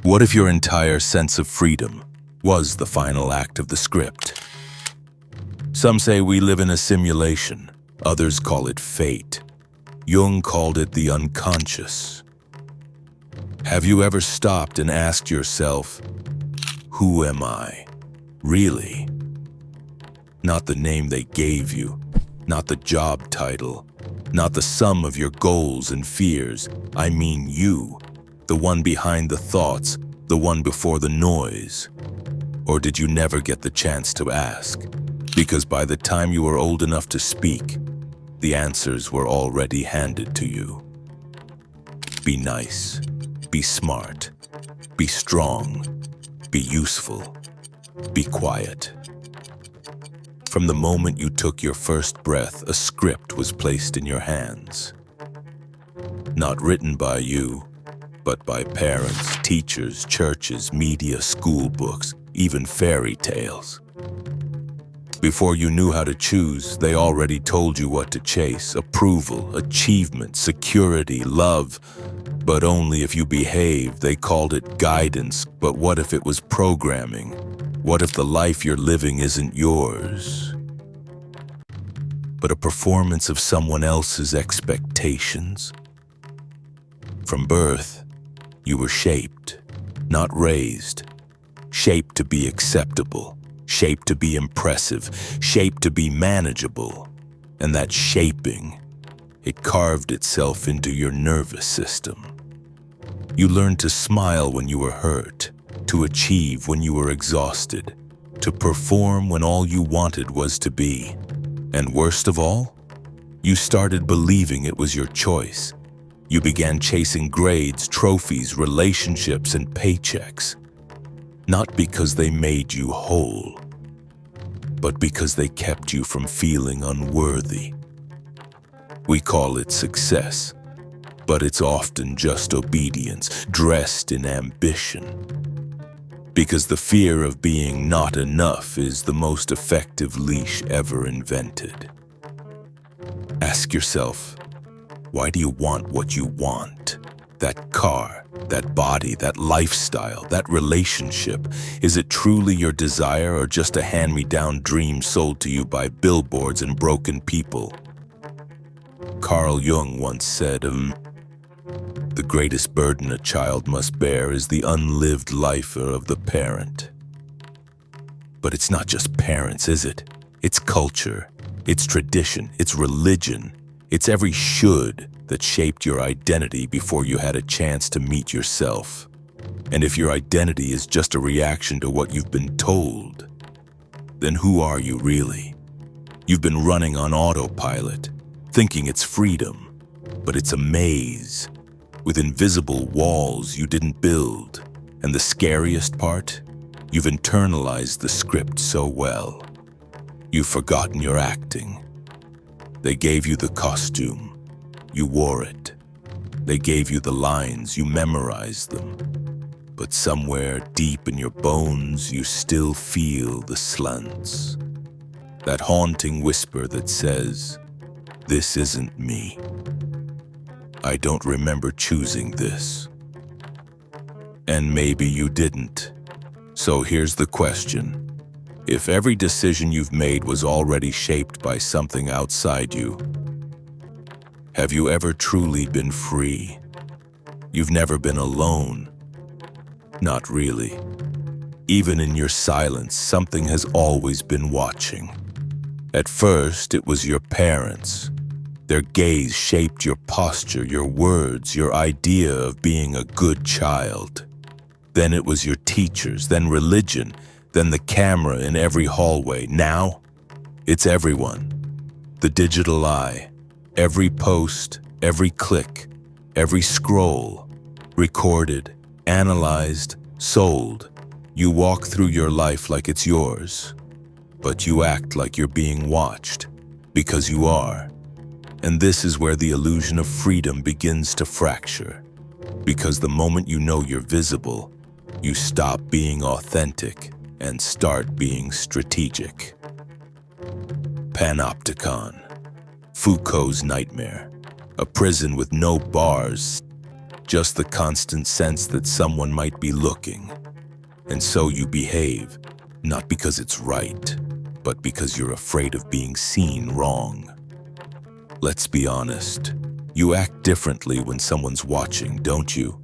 What if your entire sense of freedom was the final act of the script? Some say we live in a simulation. Others call it fate. Jung called it the unconscious. Have you ever stopped and asked yourself, who am I, really? Not the name they gave you, not the job title, not the sum of your goals and fears. I mean you, the one behind the thoughts, the one before the noise. Or did you never get the chance to ask? Because by the time you were old enough to speak, the answers were already handed to you. Be nice, be smart, be strong, be useful, be quiet. From the moment you took your first breath, a script was placed in your hands. Not written by you, but by parents, teachers, churches, media, school books, even fairy tales. Before you knew how to choose, they already told you what to chase: approval, achievement, security, love. But only if you behaved. They called it guidance. But what if it was programming? What if the life you're living isn't yours, but a performance of someone else's expectations? From birth, you were shaped, not raised. Shaped to be acceptable, shaped to be impressive, shaped to be manageable. And that shaping, it carved itself into your nervous system. You learned to smile when you were hurt, to achieve when you were exhausted, to perform when all you wanted was to be. And worst of all, you started believing it was your choice. You began chasing grades, trophies, relationships, and paychecks. Not because they made you whole, but because they kept you from feeling unworthy. We call it success, but it's often just obedience dressed in ambition. Because the fear of being not enough is the most effective leash ever invented. Ask yourself, why do you want what you want? That car, that body, that lifestyle, that relationship. Is it truly your desire or just a hand-me-down dream sold to you by billboards and broken people? Carl Jung once said, the greatest burden a child must bear is the unlived life of the parent. But it's not just parents, is it? It's culture, it's tradition, it's religion, it's every should that shaped your identity before you had a chance to meet yourself. And if your identity is just a reaction to what you've been told, then who are you really? You've been running on autopilot, thinking it's freedom, but it's a maze with invisible walls you didn't build. And the scariest part? You've internalized the script so well. You've forgotten your acting. They gave you the costume. You wore it. They gave you the lines. You memorized them. But somewhere deep in your bones, you still feel the slants. That haunting whisper that says, this isn't me. I don't remember choosing this. And maybe you didn't. So here's the question. If every decision you've made was already shaped by something outside you, have you ever truly been free? You've never been alone. Not really. Even in your silence, something has always been watching. At first, it was your parents. Their gaze shaped your posture, your words, your idea of being a good child. Then it was your teachers, then religion, then the camera in every hallway. Now, it's everyone. The digital eye, every post, every click, every scroll, recorded, analyzed, sold. You walk through your life like it's yours, but you act like you're being watched, because you are. And this is where the illusion of freedom begins to fracture. Because the moment you know you're visible, you stop being authentic and start being strategic. Panopticon, Foucault's nightmare, a prison with no bars, just the constant sense that someone might be looking. And so you behave, not because it's right, but because you're afraid of being seen wrong. Let's be honest. You act differently when someone's watching, don't you?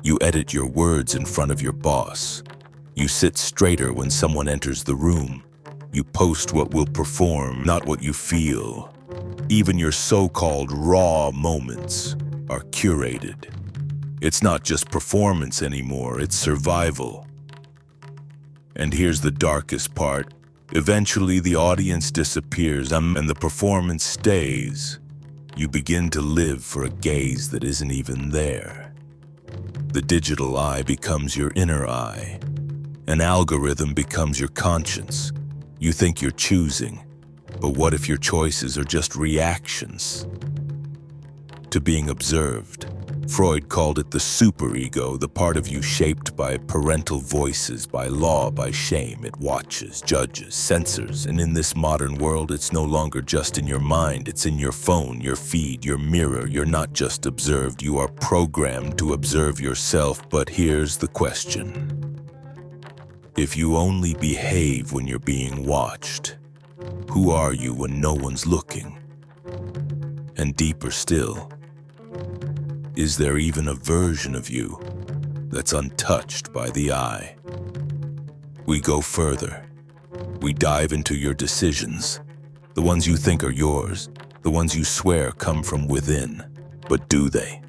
You edit your words in front of your boss. You sit straighter when someone enters the room. You post what will perform, not what you feel. Even your so-called raw moments are curated. It's not just performance anymore, it's survival. And here's the darkest part. Eventually, the audience disappears and the performance stays. You begin to live for a gaze that isn't even there. The digital eye becomes your inner eye. An algorithm becomes your conscience. You think you're choosing, but what if your choices are just reactions to being observed? Freud called it the superego, the part of you shaped by parental voices, by law, by shame. It watches, judges, censors, and in this modern world, it's no longer just in your mind, it's in your phone, your feed, your mirror. You're not just observed, you are programmed to observe yourself. But here's the question. If you only behave when you're being watched, who are you when no one's looking? And deeper still, is there even a version of you that's untouched by the eye? We go further. We dive into your decisions, the ones you think are yours, the ones you swear come from within. But do they?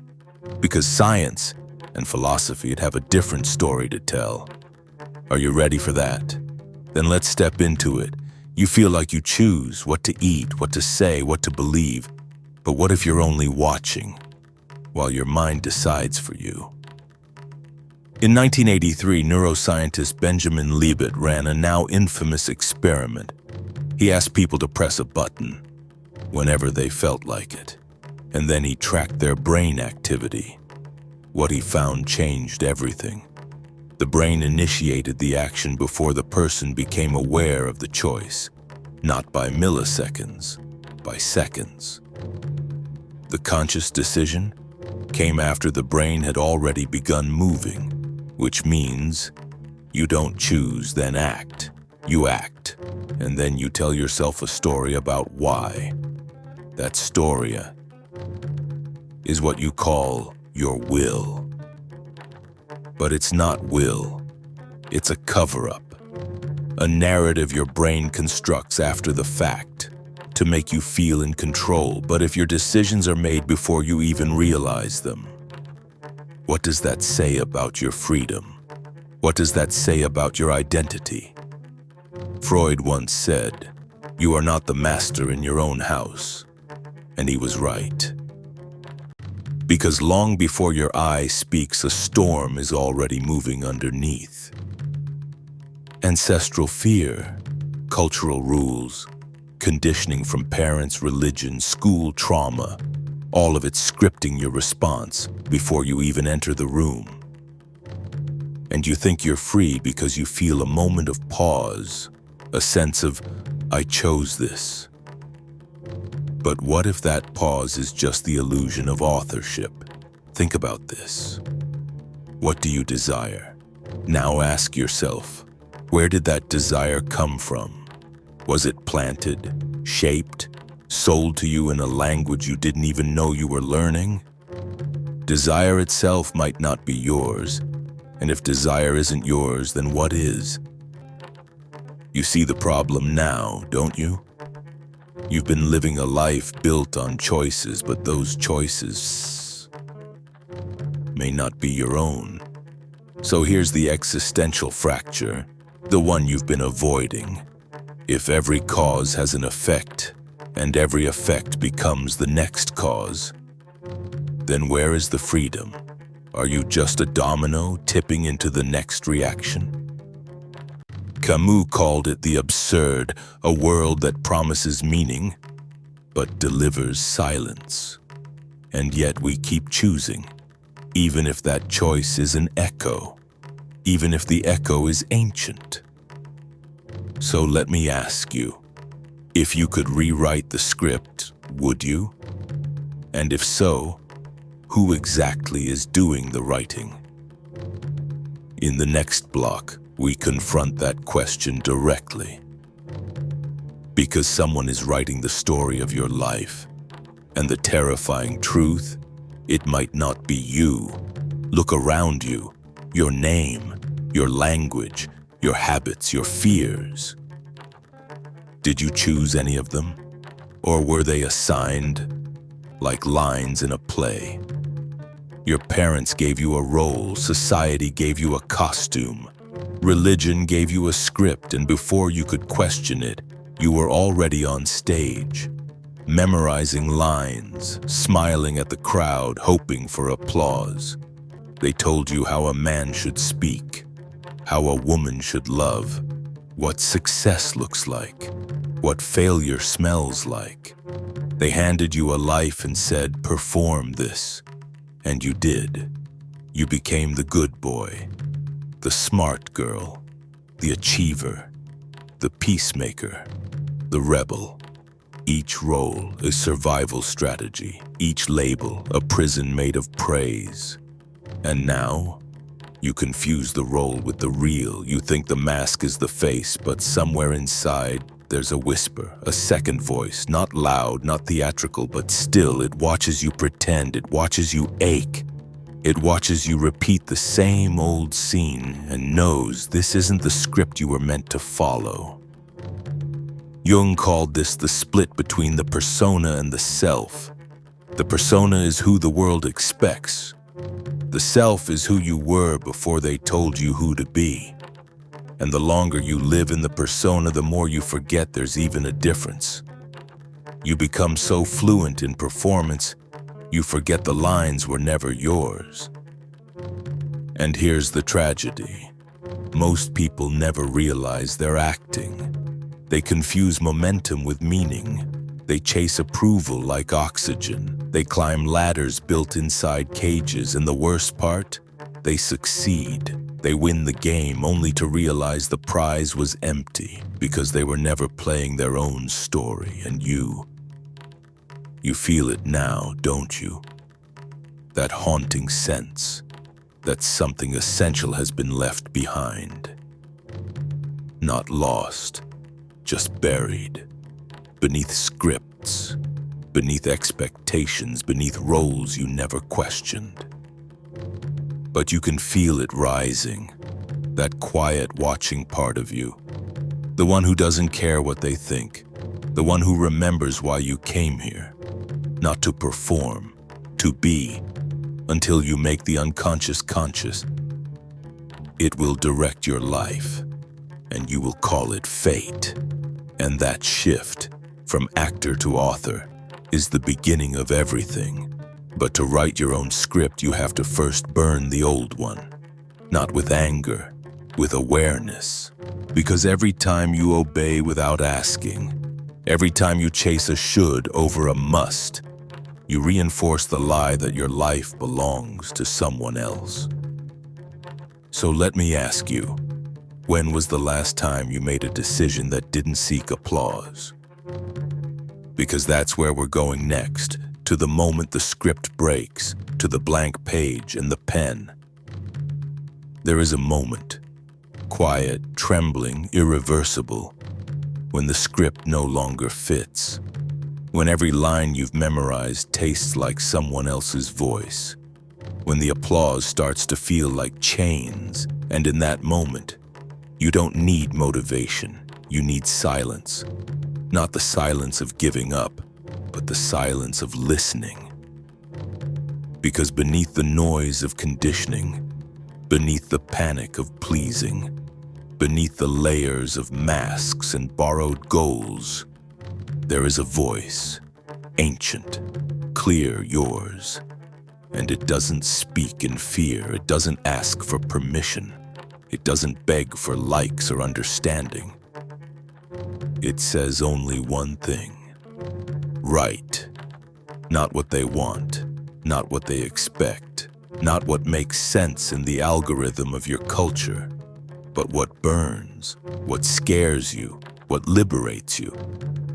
Because science and philosophy have a different story to tell. Are you ready for that? Then let's step into it. You feel like you choose what to eat, what to say, what to believe. But what if you're only watching while your mind decides for you? In 1983, neuroscientist Benjamin Libet ran a now infamous experiment. He asked people to press a button whenever they felt like it, and then he tracked their brain activity. What he found changed everything. The brain initiated the action before the person became aware of the choice, not by milliseconds, by seconds. The conscious decision came after the brain had already begun moving, which means you don't choose, then act. You act, and then you tell yourself a story about why. That story is what you call your will. But it's not will. It's a cover-up, a narrative your brain constructs after the fact to make you feel in control. But if your decisions are made before you even realize them, what does that say about your freedom? What does that say about your identity? Freud once said, "You are not the master in your own house." And he was right. Because long before your eye speaks, a storm is already moving underneath. Ancestral fear, cultural rules, conditioning from parents, religion, school trauma, all of it scripting your response before you even enter the room. And you think you're free because you feel a moment of pause, a sense of, "I chose this." But what if that pause is just the illusion of authorship? Think about this. What do you desire? Now ask yourself, where did that desire come from? Was it planted, shaped, sold to you in a language you didn't even know you were learning? Desire itself might not be yours, and if desire isn't yours, then what is? You see the problem now, don't you? You've been living a life built on choices, but those choices may not be your own. So here's the existential fracture, the one you've been avoiding. If every cause has an effect, and every effect becomes the next cause, then where is the freedom? Are you just a domino tipping into the next reaction? Camus called it the absurd, a world that promises meaning, but delivers silence. And yet we keep choosing, even if that choice is an echo, even if the echo is ancient. So let me ask you, if you could rewrite the script, would you? And if so, who exactly is doing the writing? In the next block, we confront that question directly. Because someone is writing the story of your life, and the terrifying truth, it might not be you. Look around you, your name, your language, your habits, your fears. Did you choose any of them? Or were they assigned, like lines in a play? Your parents gave you a role, society gave you a costume, religion gave you a script, and before you could question it, you were already on stage, memorizing lines, smiling at the crowd, hoping for applause. They told you how a man should speak, how a woman should love, what success looks like, what failure smells like. They handed you a life and said, perform this. And you did. You became the good boy, the smart girl, the achiever, the peacemaker, the rebel. Each role a survival strategy, each label a prison made of praise. And now, you confuse the role with the real. You think the mask is the face, but somewhere inside, there's a whisper, a second voice, not loud, not theatrical, but still it watches you pretend, it watches you ache. It watches you repeat the same old scene and knows this isn't the script you were meant to follow. Jung called this the split between the persona and the self. The persona is who the world expects. The self is who you were before they told you who to be. And the longer you live in the persona, the more you forget there's even a difference. You become so fluent in performance, you forget the lines were never yours. And here's the tragedy. Most people never realize they're acting. They confuse momentum with meaning. They chase approval like oxygen. They climb ladders built inside cages, and the worst part? They succeed. They win the game only to realize the prize was empty because they were never playing their own story. And you feel it now, don't you? That haunting sense that something essential has been left behind. Not lost, just buried. Beneath scripts, beneath expectations, beneath roles you never questioned. But you can feel it rising, that quiet watching part of you, the one who doesn't care what they think, the one who remembers why you came here, not to perform, to be, until you make the unconscious conscious. It will direct your life, and you will call it fate. And that shift, from actor to author, is the beginning of everything. But to write your own script, you have to first burn the old one. Not with anger, with awareness. Because every time you obey without asking, every time you chase a should over a must, you reinforce the lie that your life belongs to someone else. So let me ask you, when was the last time you made a decision that didn't seek applause? Because that's where we're going next. To the moment the script breaks, to the blank page and the pen. There is a moment, quiet, trembling, irreversible, when the script no longer fits, when every line you've memorized tastes like someone else's voice, when the applause starts to feel like chains, and in that moment, you don't need motivation, you need silence. Not the silence of giving up, but the silence of listening. Because beneath the noise of conditioning, beneath the panic of pleasing, beneath the layers of masks and borrowed goals, there is a voice, ancient, clear, yours. And it doesn't speak in fear, it doesn't ask for permission, it doesn't beg for likes or understanding. It says only one thing. Right. Not what they want, not what they expect, not what makes sense in the algorithm of your culture, but what burns, what scares you, what liberates you,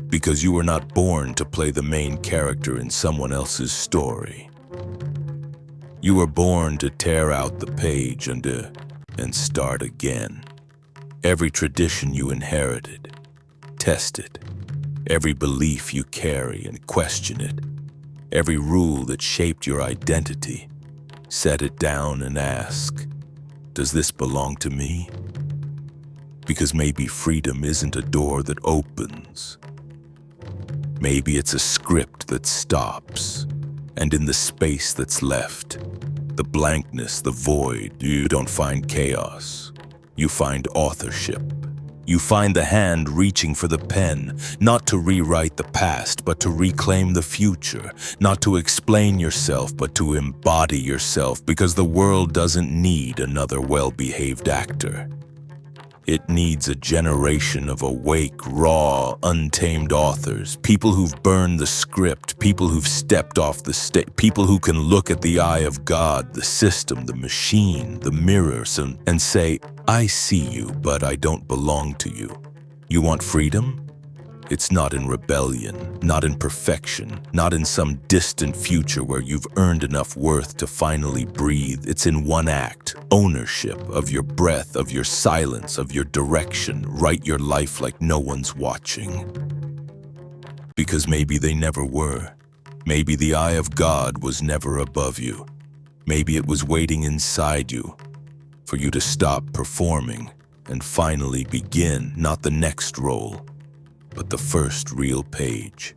because you were not born to play the main character in someone else's story. You were born to tear out the page and start again. Every tradition you inherited, test it. Every belief you carry and question it. Every rule that shaped your identity, set it down and ask, does this belong to me? Because maybe freedom isn't a door that opens. Maybe it's a script that stops, and in the space that's left, the blankness, the void, you don't find chaos. You find authorship. You find the hand reaching for the pen, not to rewrite the past, but to reclaim the future, not to explain yourself, but to embody yourself, because the world doesn't need another well-behaved actor. It needs a generation of awake, raw, untamed authors, people who've burned the script, people who've stepped off the stage, people who can look at the eye of God, the system, the machine, the mirrors, and say, I see you, but I don't belong to you. You want freedom? It's not in rebellion, not in perfection, not in some distant future where you've earned enough worth to finally breathe. It's in one act, ownership of your breath, of your silence, of your direction. Write your life like no one's watching. Because maybe they never were. Maybe the eye of God was never above you. Maybe it was waiting inside you for you to stop performing and finally begin, not the next role, but the first real page.